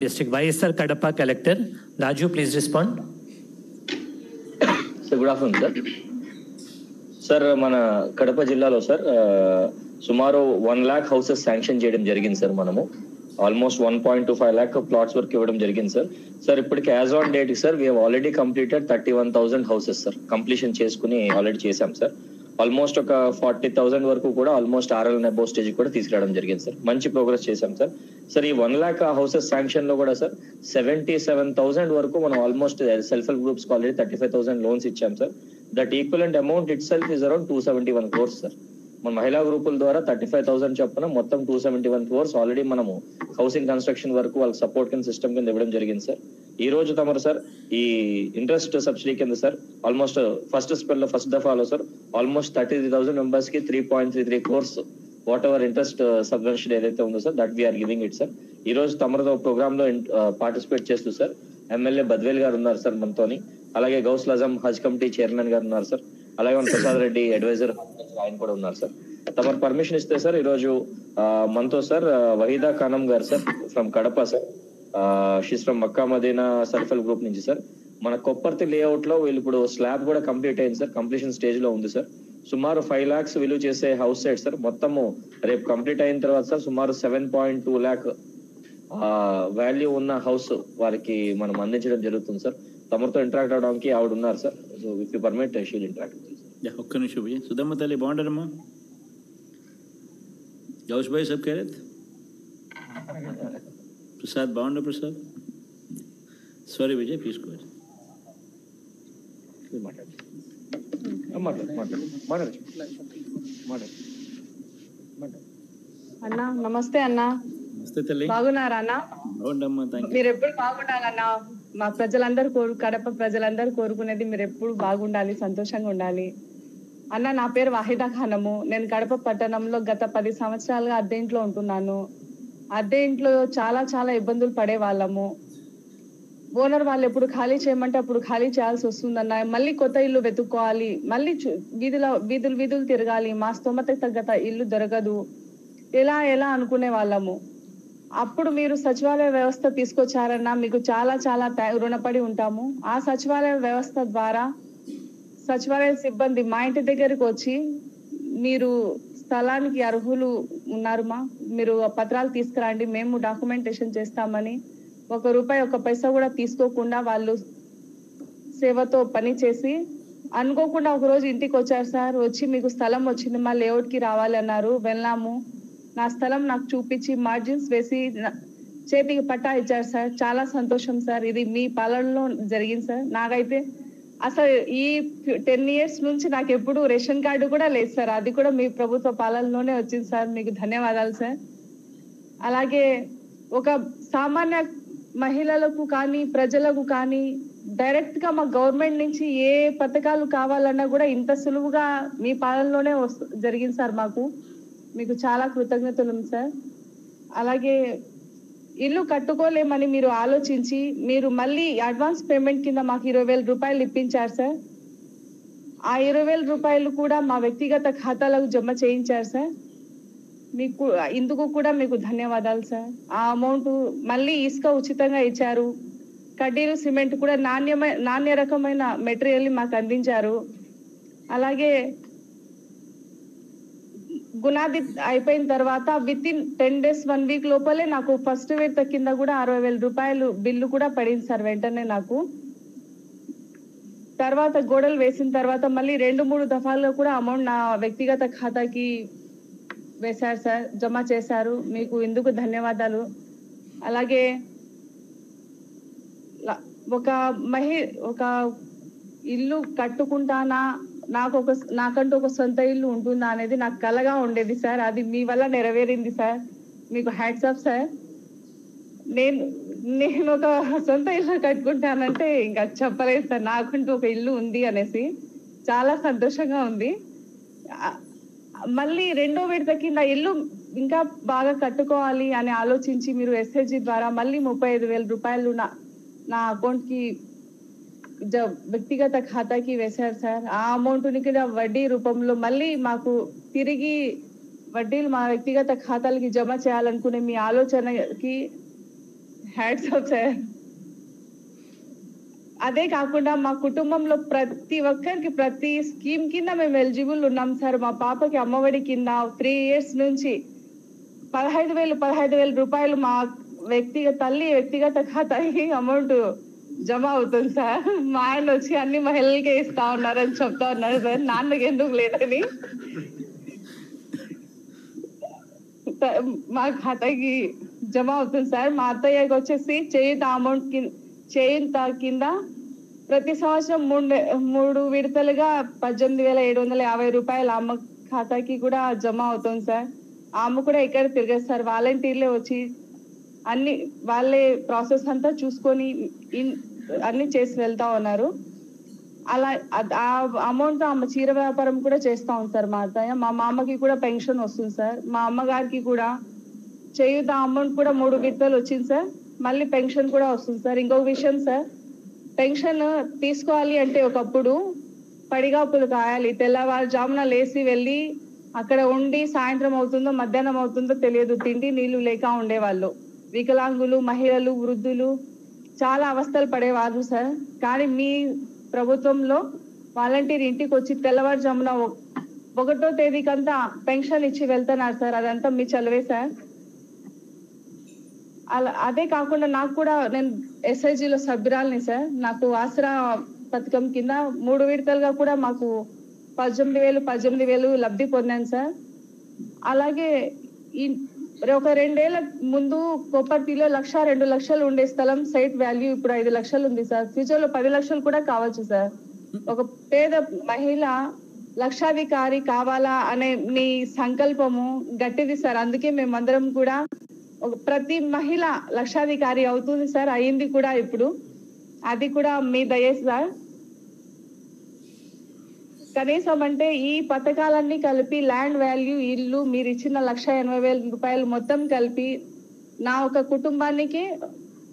District YSR Kadapa Collector Raju, please respond. Sir, good afternoon, sir. Sir, మన కడప జిల్లాలో sir సుమారు 1 lakh houses sanction చేయడం జరిగింది sir. మనము ఆల్మోస్ట్ 1.25 lakh ప్లాట్స్ వరకు ఇవ్వడం జరిగింది సార్. సార్ ఇప్పటికి as on date sir we already completed 31,000 houses sir completion చేసుకుని ఆల్రెడీ చేశాం సార్. ఆల్మోస్ట్ ఒక 40,000 వరకు కూడా ఆల్మోస్ట్ RL నెబో స్టేజ్ కూడా తీసుకురావడం జరిగింది సార్. మంచి ప్రోగ్రెస్ చేశాం సార్. సార్ ఈ 1 lakh హౌసెస్ శాంక్షన్ లో కూడా సార్ 77,000 వరకు మనం almost self help groups already 35,000 loans ఇచ్చాం sir. That equivalent amount itself is around 271 crores sir. మన మహిళా గ్రూపుల ద్వారా 35,000 చొప్పున మొత్తం 271 crores ఆల్రెడీ మనము హౌసింగ్ కన్స్ట్రక్షన్ వరకు వాళ్ళకి సపోర్ట్ కింద సిస్టమ్ కింద ఇవ్వడం జరిగింది సార్. ఈ రోజు తమరు సార్ ఈ ఇంట్రెస్ట్ సబ్సిడీ కింద సార్ ఆల్మోస్ట్ ఫస్ట్ స్పెల్ లో ఫస్ట్ దఫాలో సార్ ఆల్మోస్ట్ 33,000 మెంబర్స్ కి 3.33 crores whatever interest subvention ఏదైతే ఉందో sir that we are giving it sir. ఈ రోజు తమరితో ప్రోగ్రామ్ లో పార్టిసిపేట్ చేస్తూ సార్ ఎమ్మెల్యే బద్వేల్ గారు ఉన్నారు సార్ మనతోని, అలాగే గౌస్ లజం హజ్ కమిటీ చైర్మన్ గారు ఉన్నారు సార్, అలాగే మన ప్రసాద్ రెడ్డి అడ్వైజర్ ఆయన కూడా ఉన్నారు సార్. తమరు పర్మిషన్ ఇస్తే సార్ ఈరోజు మనతో sir Waheeda Khanam garu sir from Kadapa sir, she's from Mecca Medina self help group నుంచి సార్. మన కొప్పర్తి లేఅవుట్ లో వీళ్ళు ఇప్పుడు స్లాబ్ కూడా కంప్లీట్ అయింది సార్, కంప్లీషన్ స్టేజ్ లో ఉంది సార్. సుమారు 5 lakhs విలువ చేసే హౌస్ సైట్ సార్ మొత్తము రేపు కంప్లీట్ అయిన తర్వాత సార్ సుమారు 7.2 lakh వాల్యూ ఉన్న హౌస్ వారికి మనం అందించడం జరుగుతుంది సార్. తమరితో ఇంటరాక్ట్ అవడానికి ఆవిడ ఉన్నారు sir. So if you permit she'll interact. ఒక్క నిమిషం భయ్య. సుధమ్మ తల్లి బాగుంటారమ్మా? గౌస్ భాయ్ సబ్ ఖైరత్? ప్రసాద్ బాగుండ? Prasad sorry Vijay please go. అన్నా నమస్తే అన్నా. నమస్తే తల్లి. బాగున్నారా అన్నా? బాగుండమ్మా. థాంక్యూ. మీరు ఎప్పుడు బాగుండాలన్నా. మా ప్రజలందరూ కడప ప్రజలందరూ కోరుకునేది మీరు ఎప్పుడు బాగుండాలి, సంతోషంగా ఉండాలి. అన్న నా పేరు వాహిదా ఖానము. నేను కడప పట్టణంలో గత 10 సంవత్సరాలుగా అద్దె ఇంట్లో ఉంటున్నాను. అద్దె ఇంట్లో చాలా చాలా ఇబ్బందులు పడే వాళ్ళము. ఓనర్ వాళ్ళు ఎప్పుడు ఖాళీ చేయమంటే అప్పుడు ఖాళీ చేయాల్సి వస్తుందన్న. మళ్ళీ కొత్త ఇల్లు వెతుక్కోవాలి, మళ్ళీ వీధులు తిరగాలి, మా స్తోమతకు తగ్గ ఇల్లు దొరకదు, ఎలా అనుకునే వాళ్ళము. అప్పుడు మీరు సచివాలయ వ్యవస్థ తీసుకొచ్చారన్నా, మీకు చాలా చాలా రుణపడి ఉంటాము. ఆ సచివాలయ వ్యవస్థ ద్వారా సచివాలయ సిబ్బంది మా ఇంటి దగ్గరికి వచ్చి మీరు స్థలానికి అర్హులు ఉన్నారుమా, మీరు పత్రాలు తీసుకురండి, మేము డాక్యుమెంటేషన్ చేస్తామని 1 రూపాయి 1 పైసా కూడా తీసుకోకుండా వాళ్ళు సేవతో పని చేసి అనుకోకుండా ఒకరోజు ఇంటికి వచ్చారు సార్. వచ్చి మీకు స్థలం వచ్చింది మా లేఅవుట్కి రావాలి అన్నారు. వెళ్ళాము. నా స్థలం నాకు చూపించి మార్జిన్స్ వేసి చేతికి పట్టా ఇచ్చారు సార్. చాలా సంతోషం సార్. ఇది మీ పాలనలో జరిగింది సార్. నాకైతే అసలు ఈ 10 years నుంచి నాకు ఎప్పుడు రేషన్ కార్డు కూడా లేదు సార్. అది కూడా మీ ప్రభుత్వ పాలనలోనే వచ్చింది సార్. మీకు ధన్యవాదాలు సార్. అలాగే ఒక సామాన్య మహిళలకు కానీ ప్రజలకు కానీ డైరెక్ట్ గా మా గవర్నమెంట్ నుంచి ఏ పథకాలు కావాలన్నా కూడా ఇంత సులువుగా మీ పాలనలోనే జరిగింది సార్. మీకు చాలా కృతజ్ఞతలు సార్. అలాగే ఇల్లు కట్టుకోలేమని మీరు ఆలోచించి మీరు మళ్ళీ అడ్వాన్స్ పేమెంట్ కింద మాకు 20,000 రూపాయలు ఇప్పించారు సార్. ఆ 20,000 రూపాయలు కూడా మా వ్యక్తిగత ఖాతాలకు జమ చేయించారు సార్. మీకు ఇందుకు కూడా మీకు ధన్యవాదాలు సార్. ఆ అమౌంట్ మళ్ళీ ఇసుక ఉచితంగా ఇచ్చారు. కడ్డీలు సిమెంట్ కూడా నాణ్య రకమైన మెటీరియల్ మాకు అందించారు. అలాగే గునాది అయిపోయిన తర్వాత వితిన్ 10 days 1 week లోపలే నాకు ఫస్ట్ విడత కింద కూడా 60,000 రూపాయలు బిల్లు కూడా పడింది సార్ వెంటనే నాకు. తర్వాత గోడలు వేసిన తర్వాత మళ్ళీ 2-3 దఫాల్లో కూడా అమౌంట్ నా వ్యక్తిగత ఖాతాకి వేశారు సార్, జమ చేశారు. మీకు ఇందుకు ధన్యవాదాలు. అలాగే ఒక ఇల్లు కట్టుకుంటానా, నాకంటూ ఒక సొంత ఇల్లు ఉంటుందా అనేది నాకు కలగా ఉండేది సార్. అది మీ వల్ల నెరవేరింది సార్. మీకు హ్యాట్స్ ఆఫ్ సార్. నేను ఒక సొంత ఇల్లు కట్టుకుంటానంటే ఇంకా చెప్పలేదు సార్. నాకంటూ ఒక ఇల్లు ఉంది అనేసి చాలా సంతోషంగా ఉంది. మళ్ళీ 2వ విడత కింద ఇల్లు ఇంకా బాగా కట్టుకోవాలి అని ఆలోచించి మీరు SHG ద్వారా మళ్ళీ 35,000 రూపాయలు నా అకౌంట్ కి వ్యక్తిగత ఖాతాకి వేశారు సార్. ఆ అమౌంట్ని కూడా వడ్డీ రూపంలో మళ్ళీ మాకు తిరిగి వడ్డీలు మా వ్యక్తిగత ఖాతాలకి జమ చేయాలనుకునే మీ ఆలోచనకి హ్యాట్స్ ఆఫ్ సార్. అదే కాకుండా మా కుటుంబంలో ప్రతి ఒక్కరికి ప్రతి స్కీమ్ కింద మేము ఎలిజిబుల్ ఉన్నాం సార్. మా పాపకి అమ్మఒడి కింద 3 years నుంచి 15,000 రూపాయలు మా వ్యక్తిగత ఖాతాకి అమౌంట్ జమ అవుతుంది సార్. మా ఆయన వచ్చి అన్ని మహిళలకే ఇస్తా ఉన్నారని చెప్తా ఉన్నారు సార్, నాన్నకి ఎందుకు లేదని. మా ఖాతాకి జమ అవుతుంది సార్. మా అత్తయ్యకి వచ్చేసి చేయూత కింద ప్రతి సంవత్సరం 3 విడతలుగా 18,750 రూపాయలు అమ్మ ఖాతాకి కూడా జమ అవుతుంది సార్. అమ్మ కూడా ఎక్కడ తిరగదు సార్, వాలంటీర్లే వచ్చి అన్ని వాళ్ళే ప్రాసెస్ అంతా చూసుకొని అన్ని చేసి వెళ్తా ఉన్నారు. అలా ఆ అమౌంట్ ఆమె చీర వ్యాపారం కూడా చేస్తా ఉంది సార్ మా అత్తయ్య. మా మామకి కూడా పెన్షన్ వస్తుంది సార్. మా అమ్మగారికి కూడా చేయూత అమౌంట్ కూడా 3 విడతలు వచ్చింది సార్. మళ్ళీ పెన్షన్ కూడా వస్తుంది సార్. ఇంకొక విషయం సార్, పెన్షన్ తీసుకోవాలి అంటే ఒకప్పుడు పడిగాపులు కాయాలి, తెల్లవారుజామున లేసి వెళ్ళి అక్కడ ఉండి సాయంత్రం అవుతుందో మధ్యాహ్నం అవుతుందో తెలియదు, తిండి నీళ్లు లేక ఉండేవాళ్ళు. వికలాంగులు, మహిళలు, వృద్ధులు చాలా అవస్థలు పడేవారు సార్. కానీ మీ ప్రభుత్వంలో వాలంటీర్ ఇంటికి వచ్చి తెల్లవారుజామున 1వ తేదీకంతా పెన్షన్ ఇచ్చి వెళ్తున్నారు సార్. అదంతా మీ చలవే సార్. అదే కాకుండా నాకు కూడా, నేను ఎస్ఐజిలో సభ్యురాలని సార్. నాకు ఆసరా పథకం కింద 3 విడతలుగా కూడా మాకు 18,000 లబ్ధి పొందాను సార్. అలాగే ఒక 2 ఏళ్ల ముందు కోపర్తిలో 1,02 లక్షలు ఉండే స్థలం సైట్ వాల్యూ ఇప్పుడు 5 లక్షలు ఉంది సార్. ఫ్యూచర్ లో 10 లక్షలు కూడా కావచ్చు సార్. ఒక పేద మహిళ లక్షాధికారి కావాలా అనే మీ సంకల్పము గట్టిది సార్. అందుకే మేమందరం కూడా ప్రతి మహిళ లక్షాధికారి అవుతుంది సార్, అయింది కూడా ఇప్పుడు. అది కూడా మీ దయ సార్. కనీసం అంటే ఈ పథకాలన్నీ కలిపి ల్యాండ్ వాల్యూ, ఇల్లు, మీరు ఇచ్చిన 1,80,000 రూపాయలు మొత్తం కలిపి నా ఒక కుటుంబానికి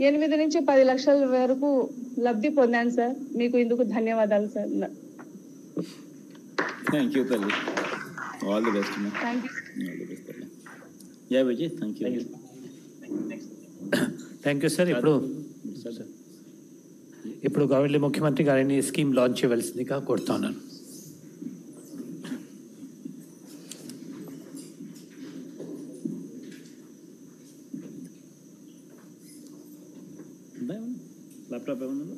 8 నుంచి 10 లక్షల వరకు లబ్ధి పొందాను సార్. మీకు ఇందుకు ధన్యవాదాలు సార్. థ్యాంక్ యూ తల్లి, all the best. Thank you. Yeah Vijay, thank you. Thank you sir. ఇప్పుడు గవర్నమెంట్ ముఖ్యమంత్రి గారిని స్కీమ్ లాంచ్ చేయవలసిందిగా కోరుతా ఉన్నాను. ల్యాప్టాప్ ఏమన్నా